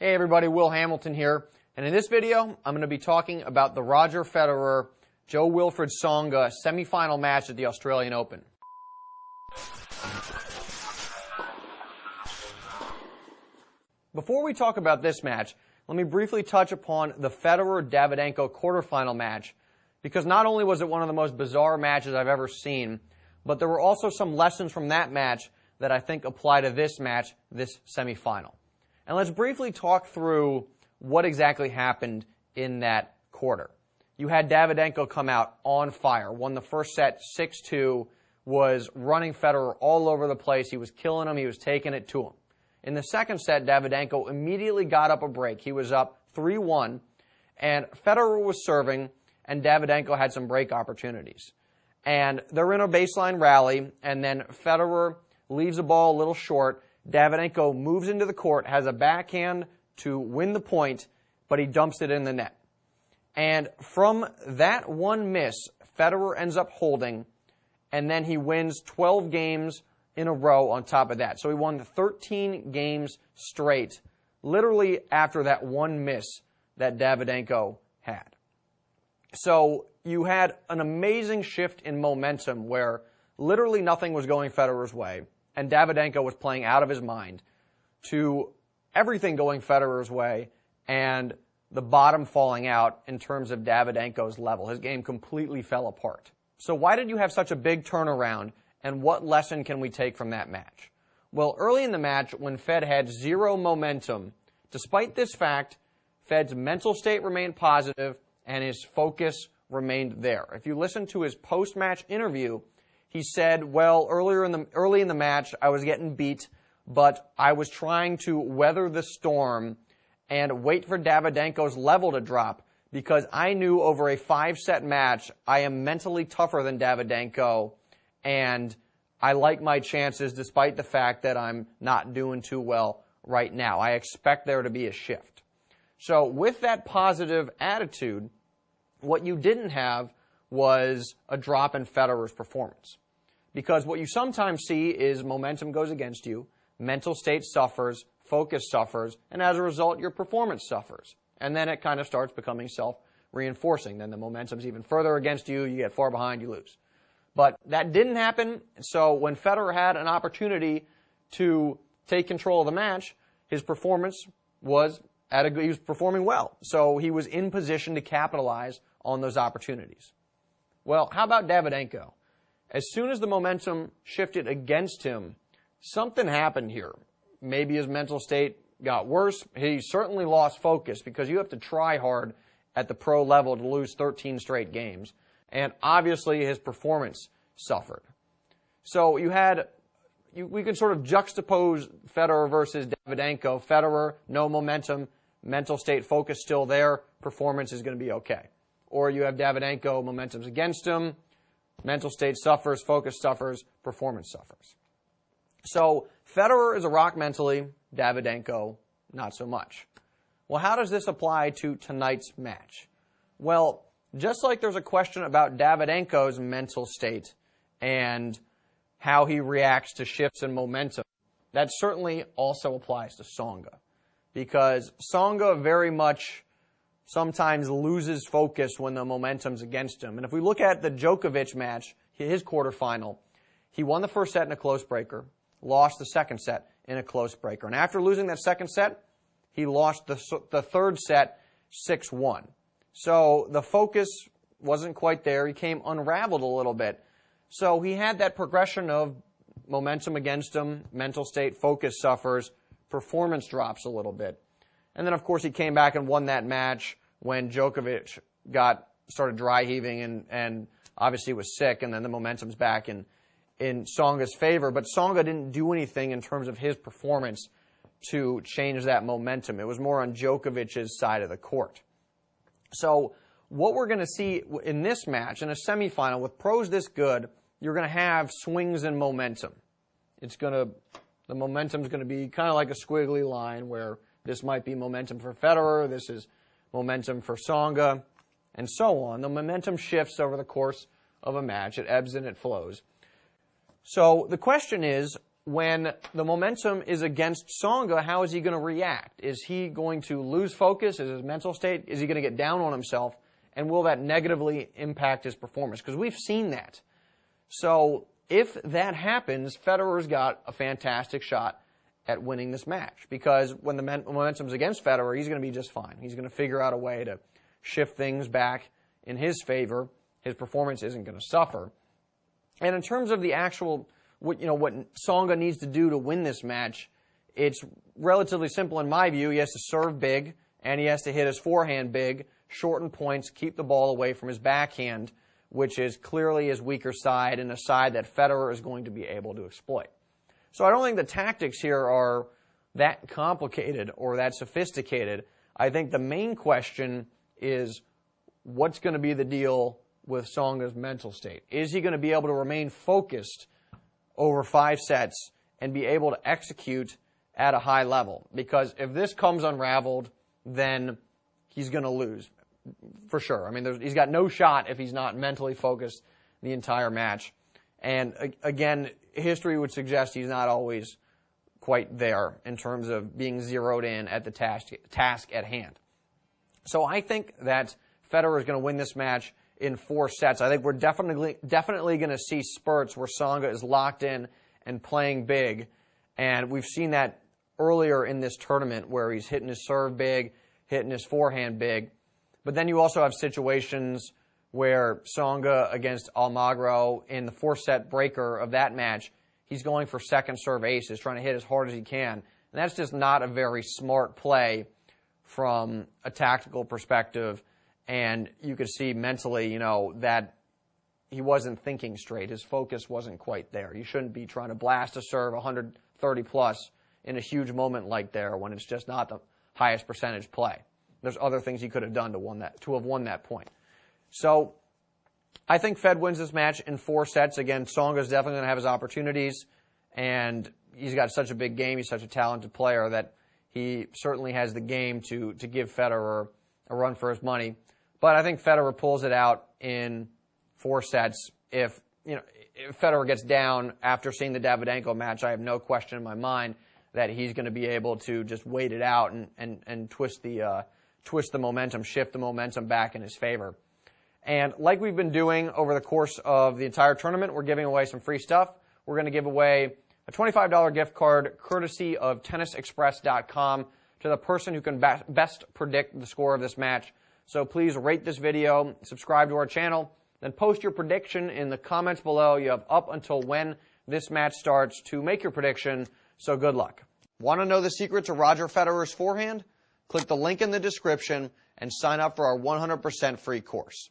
Hey everybody, Will Hamilton here, and in this video I'm going to be talking about the Roger Federer Jo-Wilfried Tsonga semifinal match at the Australian Open. Before we talk about this match, let me briefly touch upon the Federer-Davydenko quarterfinal match, because not only was it one of the most bizarre matches I've ever seen, but there were also some lessons from that match that I think apply to this match, this semifinal. And let's briefly talk through what exactly happened in that quarter. You had Davydenko come out on fire, won the first set 6-2, was running Federer all over the place. He was killing him. He was taking it to him. In the second set, Davydenko immediately got up a break. He was up 3-1, and Federer was serving, and Davydenko had some break opportunities. And they're in a baseline rally, and then Federer leaves the ball a little short. Davydenko moves into the court, has a backhand to win the point, but he dumps it in the net. And from that one miss, Federer ends up holding, and then he wins 12 games in a row on top of that. So he won 13 games straight, literally after that one miss that Davydenko had. So you had an amazing shift in momentum where literally nothing was going Federer's way, and Davydenko was playing out of his mind, to everything going Federer's way and the bottom falling out in terms of Davydenko's level. His game completely fell apart. So why did you have such a big turnaround, and what lesson can we take from that match? Well, early in the match, when Fed had zero momentum, despite this fact, Fed's mental state remained positive and his focus remained there. If you listen to his post-match interview, he said, well, early in the match, I was getting beat, but I was trying to weather the storm and wait for Davydenko's level to drop, because I knew over a 5-set match, I am mentally tougher than Davydenko, and I like my chances despite the fact that I'm not doing too well right now. I expect there to be a shift. So with that positive attitude, what you didn't have was a drop in Federer's performance. Because what you sometimes see is momentum goes against you, mental state suffers, focus suffers, and as a result, your performance suffers. And then it kind of starts becoming self-reinforcing. Then the momentum's even further against you, you get far behind, you lose. But that didn't happen, so when Federer had an opportunity to take control of the match, his performance was he was performing well. So he was in position to capitalize on those opportunities. Well, how about Davydenko? As soon as the momentum shifted against him, something happened here. Maybe his mental state got worse. He certainly lost focus, because you have to try hard at the pro level to lose 13 straight games. And obviously his performance suffered. So we could sort of juxtapose Federer versus Davydenko. Federer, no momentum, mental state focus still there, performance is going to be okay. Or you have Davydenko, momentum's against him, mental state suffers, focus suffers, performance suffers. So Federer is a rock mentally, Davydenko not so much. Well, how does this apply to tonight's match? Well, just like there's a question about Davydenko's mental state and how he reacts to shifts in momentum, that certainly also applies to Tsonga. Because Tsonga very much sometimes loses focus when the momentum's against him. And if we look at the Djokovic match, his quarterfinal, he won the first set in a close breaker, lost the second set in a close breaker. And after losing that second set, he lost the third set 6-1. So the focus wasn't quite there. He came unraveled a little bit. So he had that progression of momentum against him, mental state, focus suffers, performance drops a little bit. And then, of course, he came back and won that match when Djokovic started dry heaving and obviously was sick, and then the momentum's back in Tsonga's favor. But Tsonga didn't do anything in terms of his performance to change that momentum. It was more on Djokovic's side of the court. So what we're going to see in this match, in a semifinal, with pros this good, you're going to have swings in momentum. The momentum's going to be kind of like a squiggly line, where this might be momentum for Federer, this is momentum for Tsonga, and so on. The momentum shifts over the course of a match. It ebbs and it flows. So the question is, when the momentum is against Tsonga, how is he going to react? Is he going to lose focus? Is his mental state? Is he going to get down on himself? And will that negatively impact his performance? Because we've seen that. So if that happens, Federer's got a fantastic shot at winning this match. Because when the momentum's against Federer, he's going to be just fine. He's going to figure out a way to shift things back in his favor. His performance isn't going to suffer. And in terms of the actual, what Tsonga needs to do to win this match, it's relatively simple in my view. He has to serve big, and he has to hit his forehand big, shorten points, keep the ball away from his backhand, which is clearly his weaker side and a side that Federer is going to be able to exploit. So I don't think the tactics here are that complicated or that sophisticated. I think the main question is what's going to be the deal with Tsonga's mental state? Is he going to be able to remain focused over 5 sets and be able to execute at a high level? Because if this comes unraveled, then he's going to lose for sure. I mean, he's got no shot if he's not mentally focused the entire match. And again, history would suggest he's not always quite there in terms of being zeroed in at the task at hand. So I think that Federer is going to win this match in 4 sets. I think we're definitely going to see spurts where Tsonga is locked in and playing big. And we've seen that earlier in this tournament where he's hitting his serve big, hitting his forehand big. But then you also have situations where Tsonga against Almagro in the 4-set breaker of that match, he's going for second serve aces, trying to hit as hard as he can. And that's just not a very smart play from a tactical perspective. And you could see mentally, that he wasn't thinking straight. His focus wasn't quite there. You shouldn't be trying to blast a serve 130 plus in a huge moment like there when it's just not the highest percentage play. There's other things he could have done to have won that point. So I think Fed wins this match in 4 sets. Again, Tsonga's definitely going to have his opportunities, and he's got such a big game. He's such a talented player that he certainly has the game to give Federer a run for his money. But I think Federer pulls it out in 4 sets. If Federer gets down after seeing the Davydenko match, I have no question in my mind that he's going to be able to just wait it out and twist the momentum, shift the momentum back in his favor. And like we've been doing over the course of the entire tournament, we're giving away some free stuff. We're going to give away a $25 gift card courtesy of TennisExpress.com to the person who can best predict the score of this match. So please rate this video, subscribe to our channel, then post your prediction in the comments below. You have up until when this match starts to make your prediction, so good luck. Want to know the secret to Roger Federer's forehand? Click the link in the description and sign up for our 100% free course.